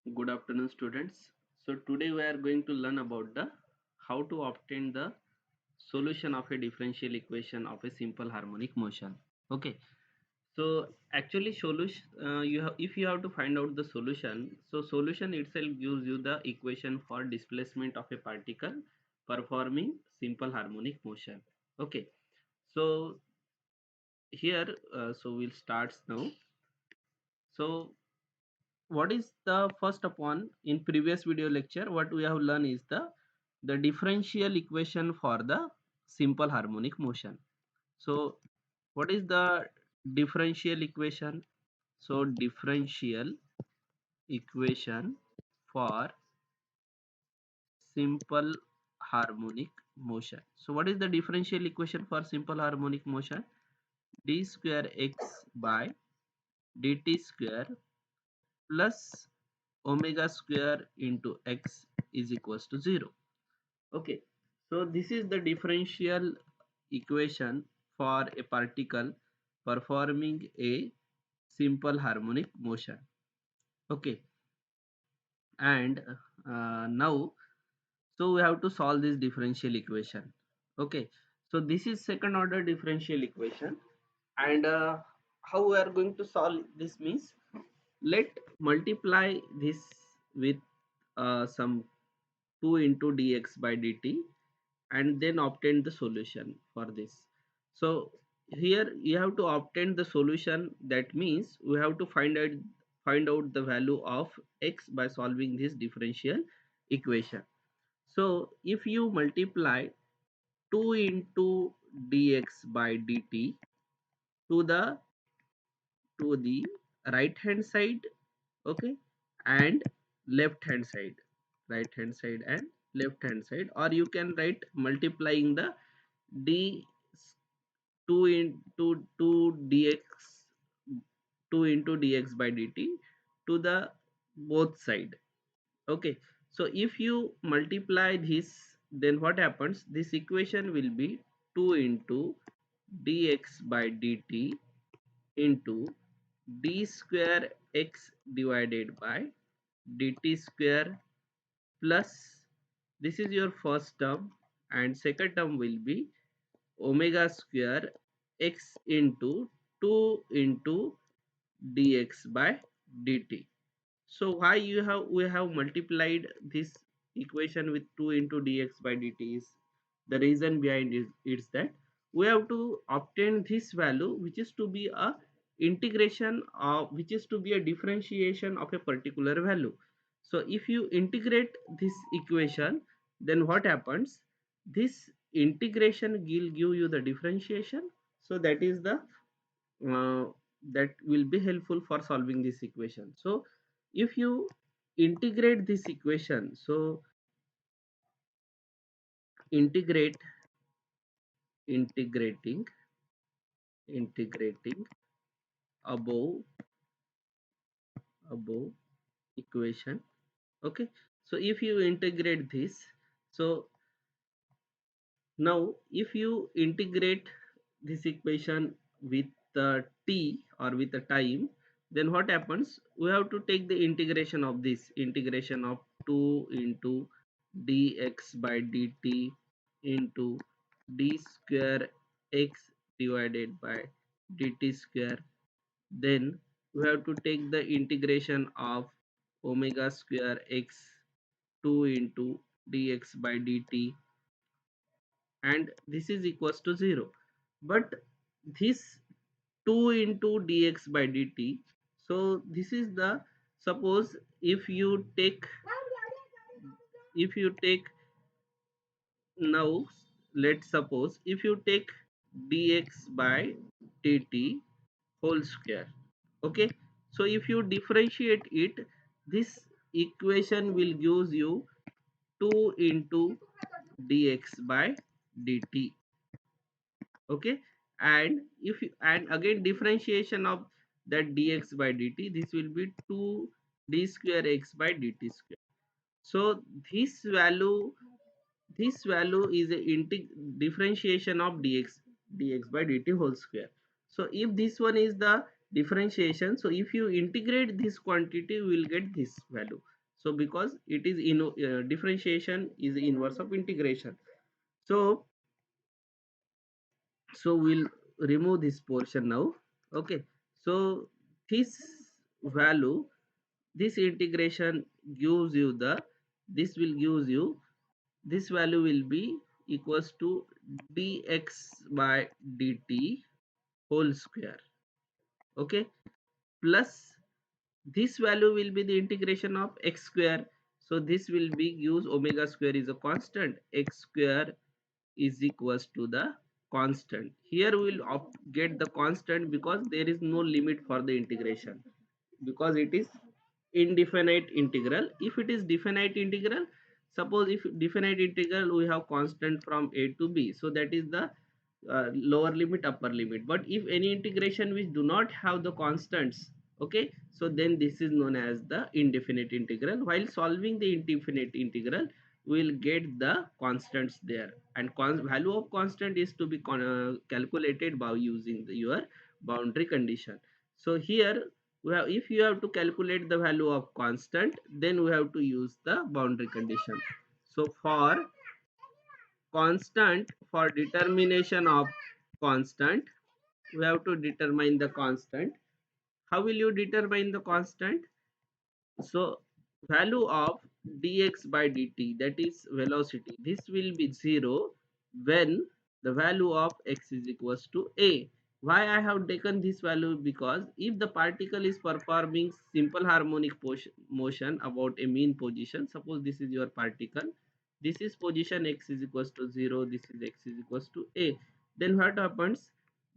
Good afternoon, students. So today we are going to learn about the how to obtain the solution of a differential equation of a simple harmonic motion. Okay. So actually solution you have if you have to find out the solution, so solution itself gives you the equation for displacement of a particle performing simple harmonic motion. Okay. So here so we'll start now. So what is the first upon in previous video lecture what we have learned is the differential equation for the simple harmonic motion. So what is the differential equation? So differential equation for simple harmonic motion. So what is the differential equation for simple harmonic motion? D square x by dt square plus omega square into x is equals to 0. Okay, so this is the differential equation for a particle performing a simple harmonic motion. Okay, and now so we have to solve this differential equation. Okay, so this is second order differential equation, and how we are going to solve this means let multiply this with some 2 into dx by dt and then obtain the solution for this. So here you have to obtain the solution, that means we have to find out the value of x by solving this differential equation. So if you multiply 2 into dx by dt to the right hand side, okay, and left hand side, right hand side and left hand side, or you can write multiplying the d 2 into 2 dx 2 into dx by dt to the both side. Okay, so if you multiply this, then what happens, this equation will be 2 into dx by dt into d square x divided by dt square plus, this is your first term, and second term will be omega square x into 2 into dx by dt. So why we have multiplied this equation with 2 into dx by dt is, the reason behind is that we have to obtain this value which is to be a integration of, which is to be a differentiation of a particular value. So if you integrate this equation, then what happens, this integration will give you the differentiation. So that is the uh, that will be helpful for solving this equation. So if you integrate this equation, so integrate integrating integrating above above equation. Okay, so if you integrate this, so now if you integrate this equation with the t or with the time, then what happens, we have to take the integration of this, integration of 2 into dx by dt into d square x divided by dt square. Then we have to take the integration of omega square x 2 into dx by dt, and this is equals to 0. But this 2 into dx by dt, so this is the, suppose if you take, if you take now, let's suppose if you take dx by dt whole square. Okay, so if you differentiate it, this equation will gives you 2 into dx by dt. Okay, and if you, and again differentiation of that dx by dt, this will be 2 d square x by dt square. So this value is a differentiation of dx by dt whole square. So if this one is the differentiation. So if you integrate this quantity, you will get this value. So because it is in differentiation is inverse of integration. So we'll remove this portion now. Okay, so this value, this integration gives you the, this will gives you, this value will be equals to dx by dt whole square. Okay, plus this value will be the integration of x square. So this will be use omega square is a constant, x square is equals to the constant. Here we will get the constant because there is no limit for the integration, because it is indefinite integral. If it is definite integral, suppose if definite integral we have constant from a to b, so that is the lower limit upper limit. But if any integration which do not have the constants, okay, so then this is known as the indefinite integral. While solving the indefinite integral, we will get the constants there, and value of constant is to be calculated by using your boundary condition. So here we have, if you have to calculate the value of constant, then we have to use the boundary condition. So for constant, for determination of constant, we have to determine the constant. How will you determine the constant? So value of dx by dt, that is velocity, this will be 0 when the value of x is equals to a. Why I have taken this value? Because if the particle is performing simple harmonic motion about a mean position, suppose this is your particle, this is position x is equals to 0, this is x is equals to a, then what happens?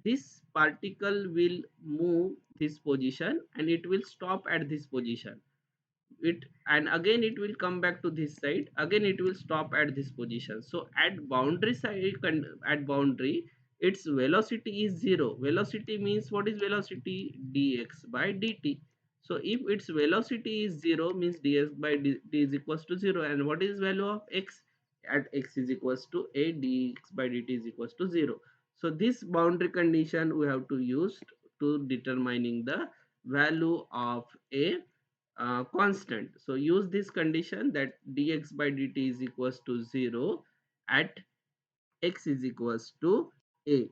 This particle will move this position and it will stop at this position, it, and again it will come back to this side, again it will stop at this position. So at boundary side, at boundary, its velocity is 0. Velocity means, what is velocity? Dx by dt. So if its velocity is 0, means dx by dt is equals to 0. And what is value of x? At x is equals to a, dx by dt is equals to 0. So this boundary condition we have to use to determining the value of a constant. So use this condition that dx by dt is equals to 0 at x is equals to a.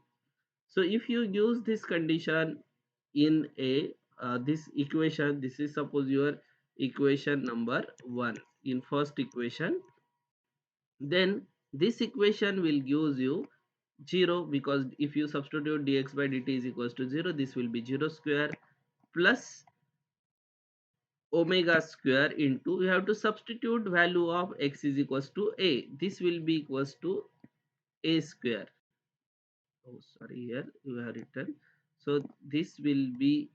So if you use this condition in a this equation, this is suppose your equation number 1 in first equation, then this equation will gives you 0, because if you substitute dx by dt is equals to 0, this will be 0 square plus omega square into, we have to substitute value of x is equals to a, this will be equals to a square. Oh sorry, here you have written, so this will be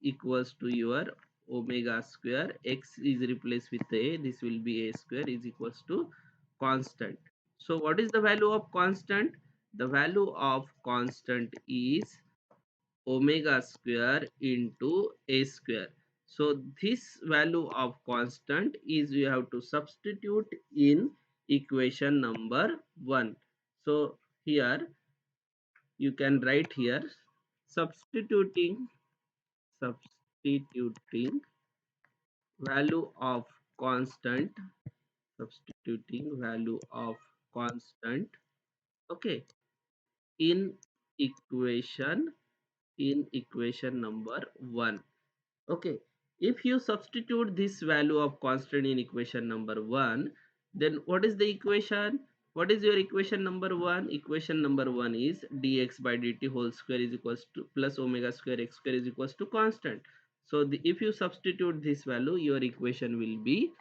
equals to your omega square, x is replaced with a, this will be a square is equals to constant. So what is the value of constant? The value of constant is omega square into a square. So this value of constant is, you have to substitute in equation number 1. So here you can write here, substituting substituting value of constant, substituting value of constant, okay, in equation, in equation number 1. Okay, if you substitute this value of constant in equation number 1, then what is the equation? What is your equation number 1? Equation number 1 is dx by dt whole square is equals to plus omega square x square is equals to constant. So if you substitute this value, your equation will be,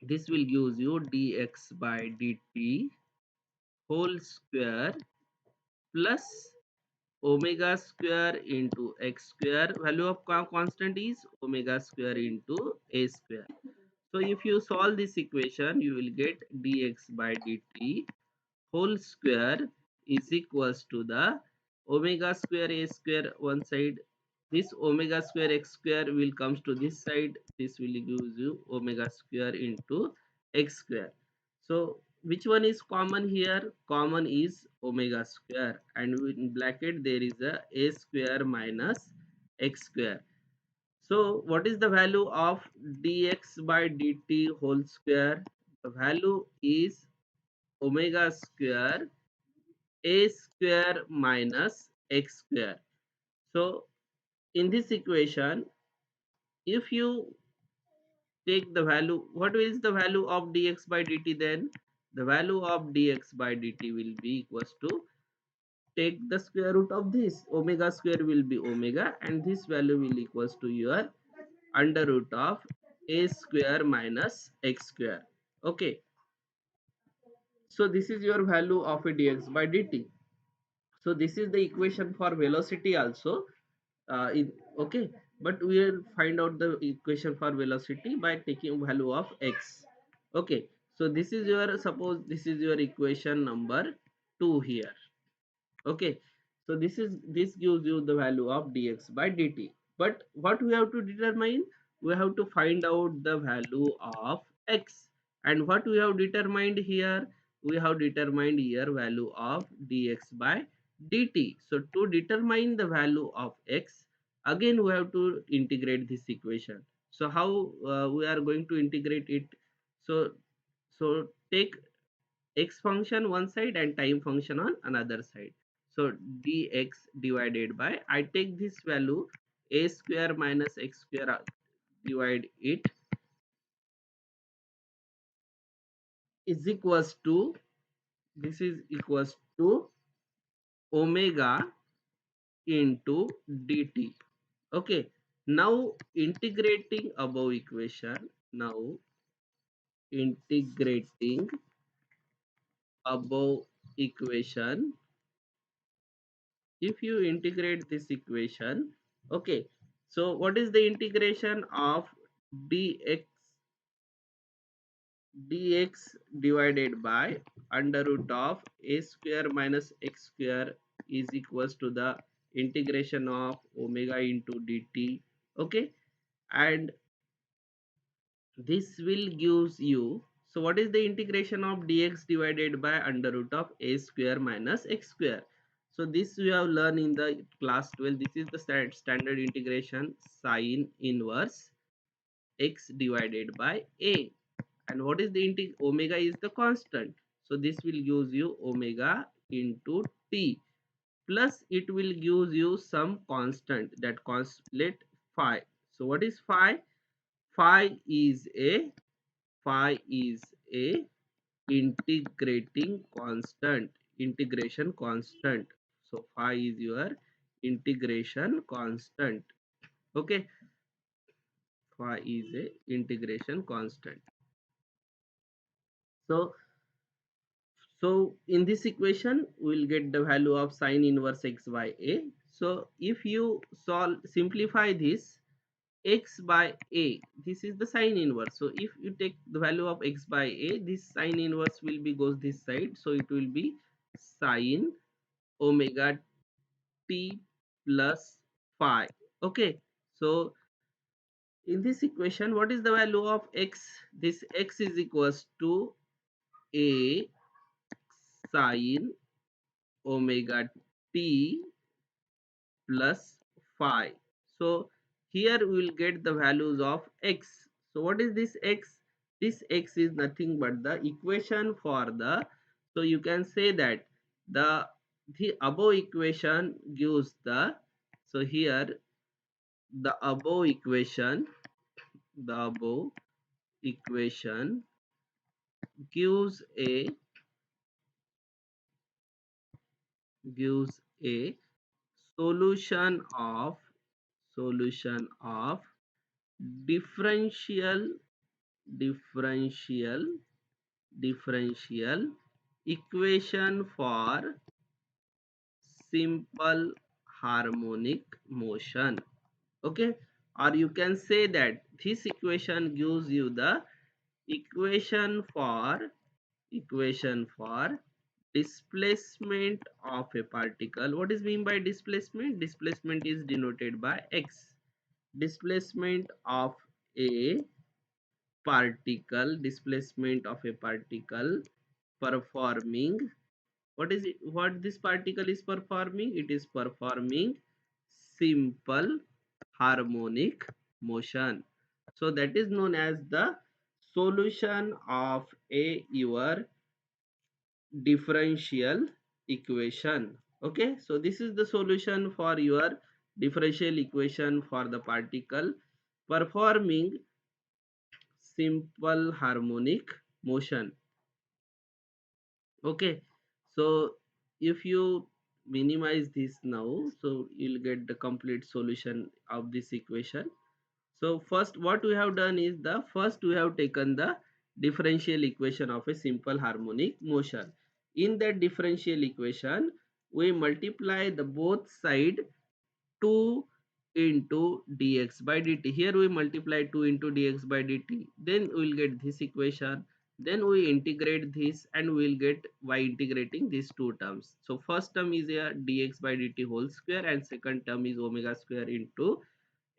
this will gives you dx by dt whole square plus omega square into x square, value of constant is omega square into a square. So if you solve this equation, you will get dx by dt whole square is equals to the omega square a square one side, this omega square x square will comes to this side, this will give you omega square into x square. So which one is common here? Common is omega square, and in bracket there is a square minus x square. So what is the value of dx by dt whole square? The value is omega square a square minus x square. So in this equation, if you take the value, what is the value of dx by dt then? The value of dx by dt will be equals to, take the square root of this, omega square will be omega, and this value will equals to your under root of a square minus x square. Okay, so this is your value of a dx by dt. So this is the equation for velocity also. Okay, but we will find out the equation for velocity by taking value of x. Okay, so this is your, suppose this is your equation number 2 here. Okay, so this gives you the value of dx by dt. But what we have to determine? We have to find out the value of x. And what we have determined here? We have determined here value of dx by dt. So to determine the value of x, again we have to integrate this equation. So how we are going to integrate it? So so take x function one side and time function on another side. So dx divided by, I take this value a square minus x square, divide it, is equals to, this is equals to omega into dt. Okay, now integrating above equation, now integrating above equation, if you integrate this equation, okay, so what is the integration of dx dx divided by under root of a square minus x square is equals to the integration of omega into dt. Okay, and this will gives you, so what is the integration of dx divided by under root of a square minus x square? So this we have learned in the class 12. This is the standard integration, sine inverse x divided by a. And what is the omega is the constant, so this will gives you omega into t, plus it will gives you some constant, that constant phi. So what is phi? Phi is a, phi is a integrating constant, integration constant. So phi is your integration constant. Okay, phi is a integration constant. So so in this equation we'll get the value of sine inverse x by a. So if you solve, simplify this, x by a, this is the sine inverse. So if you take the value of x by a, this sine inverse will be goes this side, so it will be sine omega t plus phi. Okay, so in this equation, what is the value of x? This x is equals to a sine omega t plus phi. So here we will get the values of x. So what is this x? This x is nothing but the equation for the, so you can say that the the above equation gives the, so here the above equation, the above equation gives a, gives a solution of, solution of differential, differential differential equation for simple harmonic motion. Okay, or you can say that this equation gives you the equation for, equation for displacement of a particle. What is mean by displacement? Displacement is denoted by x. Displacement of a particle, displacement of a particle performing, what is it, what this particle is performing? It is performing simple harmonic motion. So that is known as the solution of a your differential equation. Okay, so this is the solution for your differential equation for the particle performing simple harmonic motion. Okay, so if you minimize this now, so you'll get the complete solution of this equation. So first what we have done is, the first we have taken the differential equation of a simple harmonic motion. In that differential equation we multiply the both side 2 into dx by dt. Here we multiply 2 into dx by dt, then we will get this equation. Then we integrate this and we will get, by integrating these two terms, so first term is a dx by dt whole square and second term is omega square into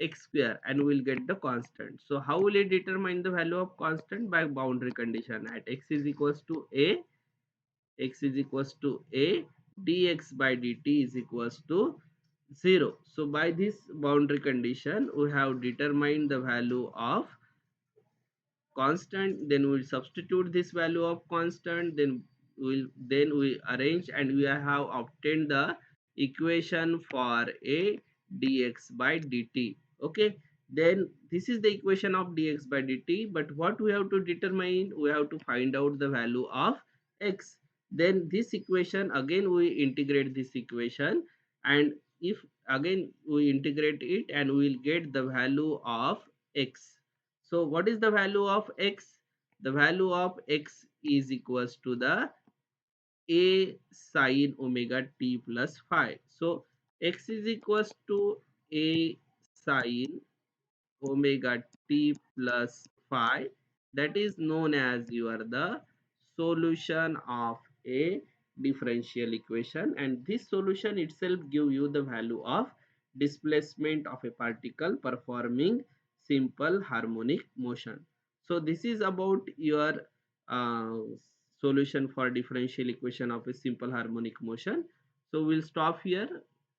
x square, and we will get the constant. So how will it determine the value of constant? By boundary condition. At x is equals to a, x is equals to a, dx by dt is equals to 0. So by this boundary condition we have determined the value of constant. Then we will substitute this value of constant, then we arrange and we have obtained the equation for a dx by dt. Okay, then this is the equation of dx by dt, but what we have to determine, we have to find out the value of x. Then this equation again we integrate this equation, and if again we integrate it and we will get the value of x. So what is the value of x? The value of x is equals to the a sine omega t plus phi. So x is equals to a sine omega t plus phi, that is known as your the solution of a differential equation, and this solution itself give you the value of displacement of a particle performing simple harmonic motion. So this is about your uh, solution for differential equation of a simple harmonic motion. So we'll stop here.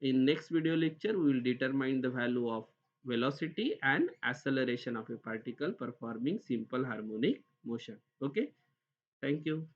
In next video lecture we will determine the value of velocity and acceleration of a particle performing simple harmonic motion. Okay, thank you.